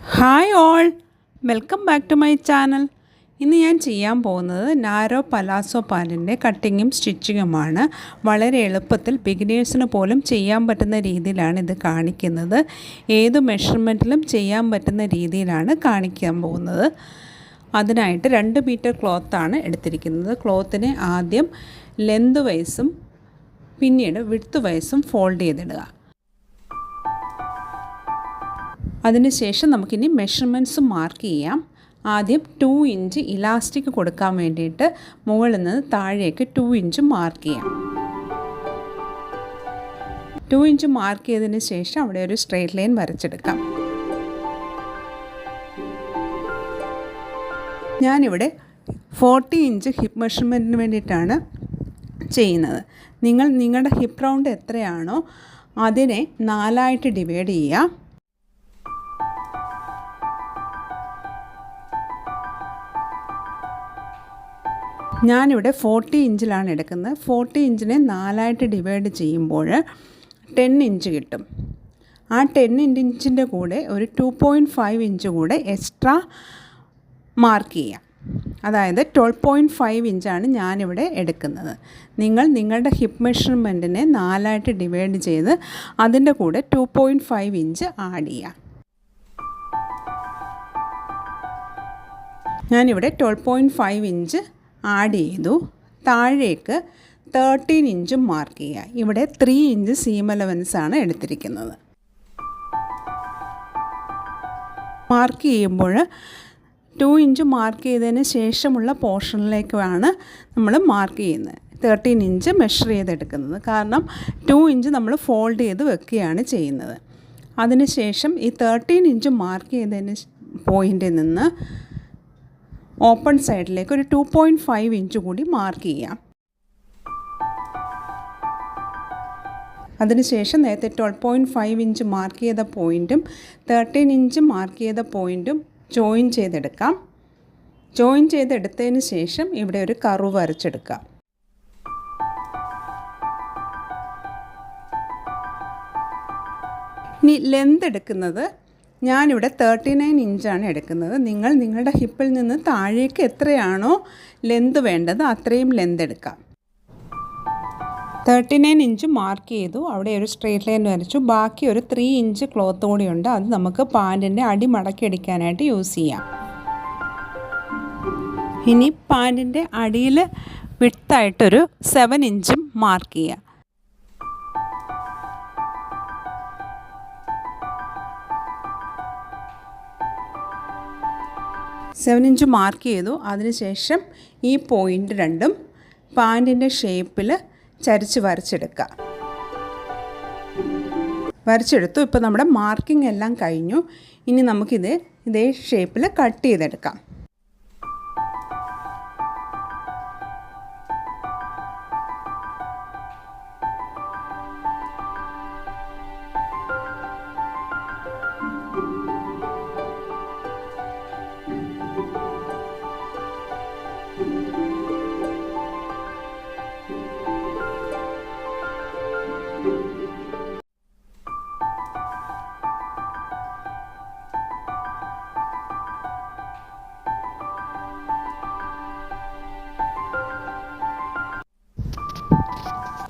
Hi all, welcome back to my channel. ഇന്ന് ഞാൻ ചെയ്യാൻ പോകുന്നത് നാരോ പലാസോ പാൻറ്റിൻ്റെ കട്ടിങ്ങും സ്റ്റിച്ചിങ്ങുമാണ്. വളരെ എളുപ്പത്തിൽ ബിഗിനേഴ്സിന് പോലും ചെയ്യാൻ പറ്റുന്ന രീതിയിലാണ് ഇത് കാണിക്കുന്നത്. ഏത് മെഷർമെൻറ്റിലും ചെയ്യാൻ പറ്റുന്ന രീതിയിലാണ് കാണിക്കാൻ പോകുന്നത്. അതിനായിട്ട് 2 മീറ്റർ ക്ലോത്താണ് എടുത്തിരിക്കുന്നത്. ക്ലോത്തിനെ ആദ്യം ലെന്ത് വൈസും പിന്നീട് വിഡ്ത്ത് വൈസും ഫോൾഡ് ചെയ്തിടുക. അതിനുശേഷം നമുക്കിനി മെഷർമെൻറ്റ്സ് മാർക്ക് ചെയ്യാം. ആദ്യം 2 ഇഞ്ച് ഇലാസ്റ്റിക് കൊടുക്കാൻ വേണ്ടിയിട്ട് മുകളിൽ നിന്ന് താഴേക്ക് 2 ഇഞ്ച് മാർക്ക് ചെയ്യാം. 2 ഇഞ്ച് മാർക്ക് ചെയ്തതിന് ശേഷം അവിടെ ഒരു സ്ട്രെയിറ്റ് ലൈൻ വരച്ചെടുക്കാം. ഞാനിവിടെ 40 ഇഞ്ച് ഹിപ്പ് മെഷർമെൻറ്റിന് വേണ്ടിയിട്ടാണ് ചെയ്യുന്നത്. നിങ്ങളുടെ ഹിപ്പ് റൗണ്ട് എത്രയാണോ അതിനെ 4 ഡിവൈഡ് ചെയ്യുക. ഞാനിവിടെ 40 ഇഞ്ചിലാണ് എടുക്കുന്നത്. 40 ഇഞ്ചിനെ 4 ഡിവൈഡ് ചെയ്യുമ്പോൾ 10 ഇഞ്ച് കിട്ടും. ആ 10 ഇഞ്ചിൻ്റെ കൂടെ ഒരു 2.5 ഇഞ്ച് കൂടെ എക്സ്ട്രാ മാർക്ക് ചെയ്യാം. അതായത് 12.5 ഇഞ്ചാണ് ഞാനിവിടെ എടുക്കുന്നത്. നിങ്ങളുടെ ഹിപ്പ് മെഷർമെൻറ്റിനെ 4 ഡിവൈഡ് ചെയ്ത് അതിൻ്റെ കൂടെ 2.5 ഇഞ്ച് ആഡ് ചെയ്യാം. ഞാനിവിടെ 12.5 ഇഞ്ച് ആഡ് ചെയ്തു. താഴേക്ക് 13 ഇഞ്ചും മാർക്ക് ചെയ്യുക. ഇവിടെ 3 ഇഞ്ച് സീം അലവൻസാണ് എടുത്തിരിക്കുന്നത്. മാർക്ക് ചെയ്യുമ്പോൾ 2 ഇഞ്ച് മാർക്ക് ചെയ്തതിന് ശേഷമുള്ള പോർഷനിലേക്കാണ് നമ്മൾ മാർക്ക് ചെയ്യുന്നത്. 13 ഇഞ്ച് മെഷർ ചെയ്തെടുക്കുന്നത്. കാരണം 2 ഇഞ്ച് നമ്മൾ ഫോൾഡ് ചെയ്ത് വെക്കുകയാണ് ചെയ്യുന്നത്. അതിനുശേഷം ഈ 13 ഇഞ്ച് മാർക്ക് ചെയ്തതിന് പോയിൻറ്റിൽ നിന്ന് ഓപ്പൺ സൈഡിലേക്ക് ഒരു 2.5 ഇഞ്ച് കൂടി മാർക്ക് ചെയ്യാം. അതിനുശേഷം നേരത്തെ 12.5 ഇഞ്ച് മാർക്ക് ചെയ്ത പോയിൻറ്റും 13 ഇഞ്ച് മാർക്ക് ചെയ്ത പോയിൻറ്റും ജോയിൻ ചെയ്തെടുക്കാം. ജോയിൻ ചെയ്തെടുത്തതിന് ശേഷം ഇവിടെ ഒരു കർവ് വരച്ചെടുക്കാം. ഇനി ലെന്ത് എടുക്കുന്നത് ഞാനിവിടെ 39 ഇഞ്ചാണ് എടുക്കുന്നത്. നിങ്ങളുടെ ഹിപ്പിൽ നിന്ന് താഴേക്ക് എത്രയാണോ ലെന്ത് വേണ്ടത് അത്രയും ലെന്ത് എടുക്കാം. 39 ഇഞ്ച് മാർക്ക് ചെയ്തു. അവിടെ ഒരു സ്ട്രെയിറ്റ് ലൈൻ വരച്ചു. ബാക്കി ഒരു 3 ഇഞ്ച് ക്ലോത്ത് കൂടിയുണ്ട്. അത് നമുക്ക് പാൻറ്റിൻ്റെ അടി മടക്കി അടിക്കാനായിട്ട് യൂസ് ചെയ്യാം. ഇനി പാൻറ്റിൻ്റെ അടിയിൽ വിഡ്ത്തായിട്ടൊരു 7 ഇഞ്ചും മാർക്ക് ചെയ്യാം. 7 ഇഞ്ച് മാർക്ക് ചെയ്തു. അതിനുശേഷം ഈ പോയിൻ്റ് രണ്ടും പാൻറ്റിൻ്റെ ഷേപ്പിൽ ചരിച്ച് വരച്ചെടുക്കുക. വരച്ചെടുത്തു. ഇപ്പോൾ നമ്മുടെ മാർക്കിംഗ് എല്ലാം കഴിഞ്ഞു. ഇനി നമുക്കിത് ഇതേ ഷേപ്പിൽ കട്ട് ചെയ്തെടുക്കാം.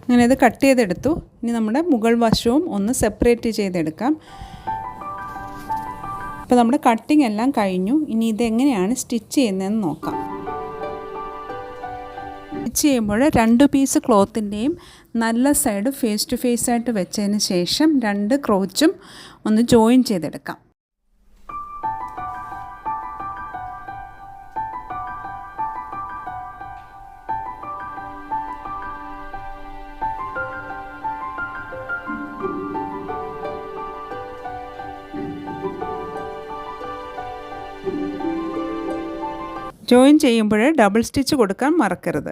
അങ്ങനെ ഇത് കട്ട് ചെയ്തെടുത്തു. ഇനി നമ്മുടെ മുകൾ വശവും ഒന്ന് സെപ്പറേറ്റ് ചെയ്തെടുക്കാം. ഇപ്പോൾ നമ്മുടെ കട്ടിങ് എല്ലാം കഴിഞ്ഞു. ഇനി ഇതെങ്ങനെയാണ് സ്റ്റിച്ച് ചെയ്യുന്നതെന്ന് നോക്കാം. സ്റ്റിച്ച് ചെയ്യുമ്പോൾ 2 പീസ് ക്ലോത്തിൻ്റെയും നല്ല സൈഡ് ഫേസ് ടു ഫേസ് ആയിട്ട് വെച്ചതിന് ശേഷം 2 ക്രോച്ചും ഒന്ന് ജോയിൻ ചെയ്തെടുക്കാം. ജോയിൻ ചെയ്യുമ്പോൾ ഡബിൾ സ്റ്റിച്ച് കൊടുക്കാൻ മറക്കരുത്.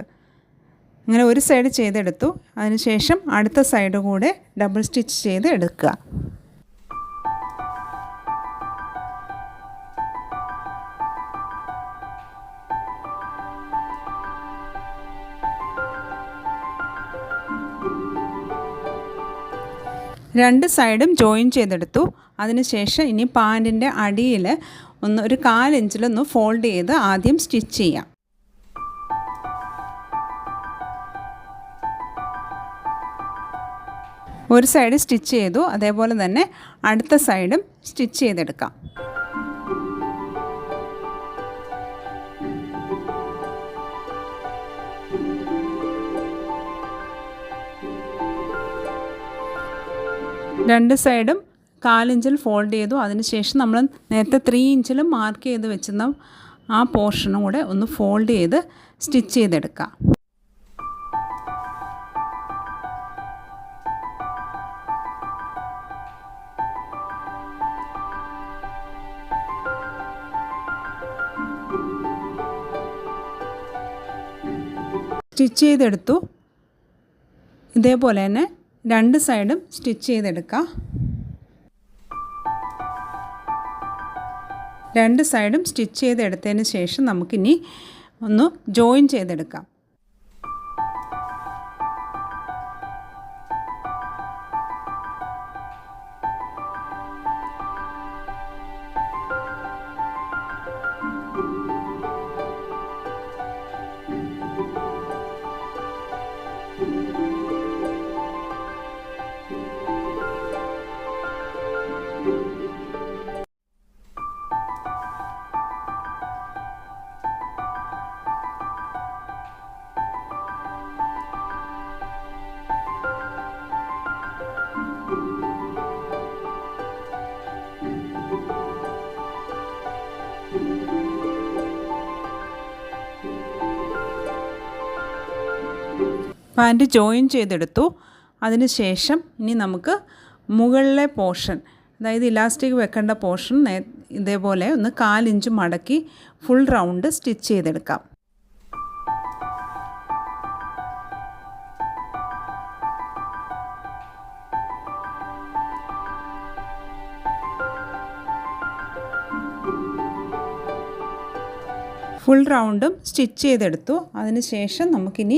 അങ്ങനെ ഒരു സൈഡ് ചെയ്തെടുത്തു. അതിനുശേഷം അടുത്ത സൈഡ് കൂടെ ഡബിൾ സ്റ്റിച്ച് ചെയ്ത് എടുക്കുക. രണ്ട് സൈഡും ജോയിൻ ചെയ്തെടുത്തു. അതിനുശേഷം ഇനി പാൻറ്റിൻ്റെ അടിയിൽ ഒരു 1/4 ഇഞ്ചിലൊന്ന് ഫോൾഡ് ചെയ്ത് ആദ്യം സ്റ്റിച്ച് ചെയ്യാം. ഒരു സൈഡ് സ്റ്റിച്ച് ചെയ്തു, അതേപോലെ തന്നെ അടുത്ത സൈഡും സ്റ്റിച്ച് ചെയ്തെടുക്കാം. രണ്ട് സൈഡും 1/4 ഇഞ്ചിൽ ഫോൾഡ് ചെയ്തു. അതിനുശേഷം നമ്മൾ നേരത്തെ 3 ഇഞ്ചിലും മാർക്ക് ചെയ്ത് വെച്ചിരുന്ന ആ പോർഷനും കൂടെ ഒന്ന് ഫോൾഡ് ചെയ്ത് സ്റ്റിച്ച് ചെയ്തെടുക്കാം. സ്റ്റിച്ച് ചെയ്തെടുത്തു. ഇതേപോലെ തന്നെ രണ്ട് സൈഡും സ്റ്റിച്ച് ചെയ്തെടുക്കാം. രണ്ട് സൈഡും സ്റ്റിച്ച് ചെയ്തെടുത്തതിന് ശേഷം നമുക്കിനി ഒന്ന് ജോയിൻ ചെയ്തെടുക്കാം. പാൻറ്റ് ജോയിൻ ചെയ്തെടുത്തു. അതിനുശേഷം ഇനി നമുക്ക് മുകളിലെ പോർഷൻ, അതായത് ഇലാസ്റ്റിക് വെക്കേണ്ട പോർഷൻ ഇതേപോലെ ഒന്ന് 1/4 ഇഞ്ച് മടക്കി ഫുൾ റൗണ്ട് സ്റ്റിച്ച് ചെയ്തെടുക്കാം. ഫുൾ റൗണ്ടും സ്റ്റിച്ച് ചെയ്തെടുത്തു. അതിനുശേഷം നമുക്കിനി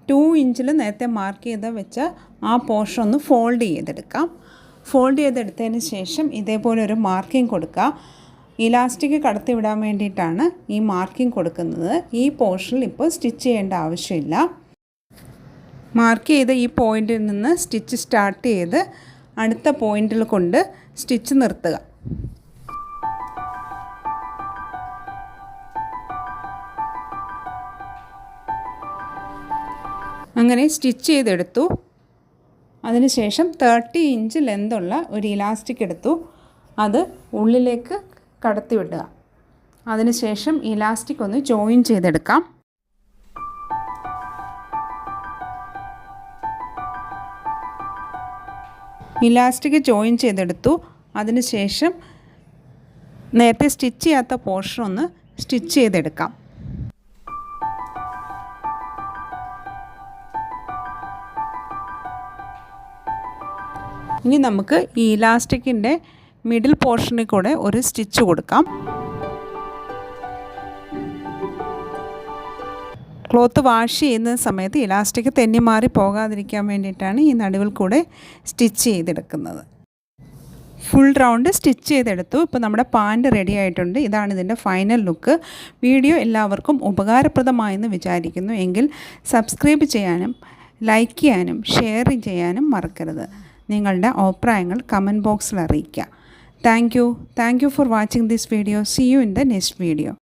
2 ഇഞ്ചിൽ നേരത്തെ മാർക്ക് ചെയ്ത് വെച്ച ആ പോർഷൻ ഒന്ന് ഫോൾഡ് ചെയ്തെടുക്കാം. ഫോൾഡ് ചെയ്തെടുത്തതിന് ശേഷം ഇതേപോലെ ഒരു മാർക്കിംഗ് കൊടുക്കുക. ഇലാസ്റ്റിക് കടത്തി വിടാൻ വേണ്ടിയിട്ടാണ് ഈ മാർക്കിംഗ് കൊടുക്കുന്നത്. ഈ പോർഷനിൽ ഇപ്പോൾ സ്റ്റിച്ച് ചെയ്യേണ്ട ആവശ്യമില്ല. മാർക്ക് ചെയ്ത ഈ പോയിൻറ്റിൽ നിന്ന് സ്റ്റിച്ച് സ്റ്റാർട്ട് ചെയ്ത് അടുത്ത പോയിൻറ്റിൽ കൊണ്ട് സ്റ്റിച്ച് നിർത്തുക. അങ്ങനെ സ്റ്റിച്ച് ചെയ്തെടുത്തു. അതിനുശേഷം 30 ഇഞ്ച് ലെന്തുള്ള ഒരു ഇലാസ്റ്റിക് എടുത്തു. അത് ഉള്ളിലേക്ക് കടത്തി വിടുക. അതിനുശേഷം ഇലാസ്റ്റിക് ഒന്ന് ജോയിൻ ചെയ്തെടുക്കാം. ഇലാസ്റ്റിക് ജോയിൻ ചെയ്തെടുത്തു. അതിനുശേഷം നേരത്തെ സ്റ്റിച്ച് ചെയ്യാത്ത പോർഷൻ ഒന്ന് സ്റ്റിച്ച് ചെയ്തെടുക്കാം. ഇനി നമുക്ക് ഈ ഇലാസ്റ്റിക്കിൻ്റെ മിഡിൽ പോർഷനിൽ കൂടെ ഒരു സ്റ്റിച്ച് കൊടുക്കാം. ക്ലോത്ത് വാഷ് ചെയ്യുന്ന സമയത്ത് ഇലാസ്റ്റിക് തെന്നി മാറി പോകാതിരിക്കാൻ വേണ്ടിയിട്ടാണ് ഈ നടുവിൽ കൂടെ സ്റ്റിച്ച് ചെയ്തെടുക്കുന്നത്. ഫുൾ റൗണ്ട് സ്റ്റിച്ച് ചെയ്തെടുത്തു. ഇപ്പോൾ നമ്മുടെ പാൻറ് റെഡി ആയിട്ടുണ്ട്. ഇതാണ് ഇതിൻ്റെ ഫൈനൽ ലുക്ക്. വീഡിയോ എല്ലാവർക്കും ഉപകാരപ്രദമായെന്ന് വിചാരിക്കുന്നു. എങ്കിൽ സബ്സ്ക്രൈബ് ചെയ്യാനും ലൈക്ക് ചെയ്യാനും ഷെയർ ചെയ്യാനും മറക്കരുത്. നിങ്ങളുടെ അഭിപ്രായങ്ങൾ കമൻറ്റ് ബോക്സിൽ അറിയിക്കുക. Thank you for watching this video. See you in the next video.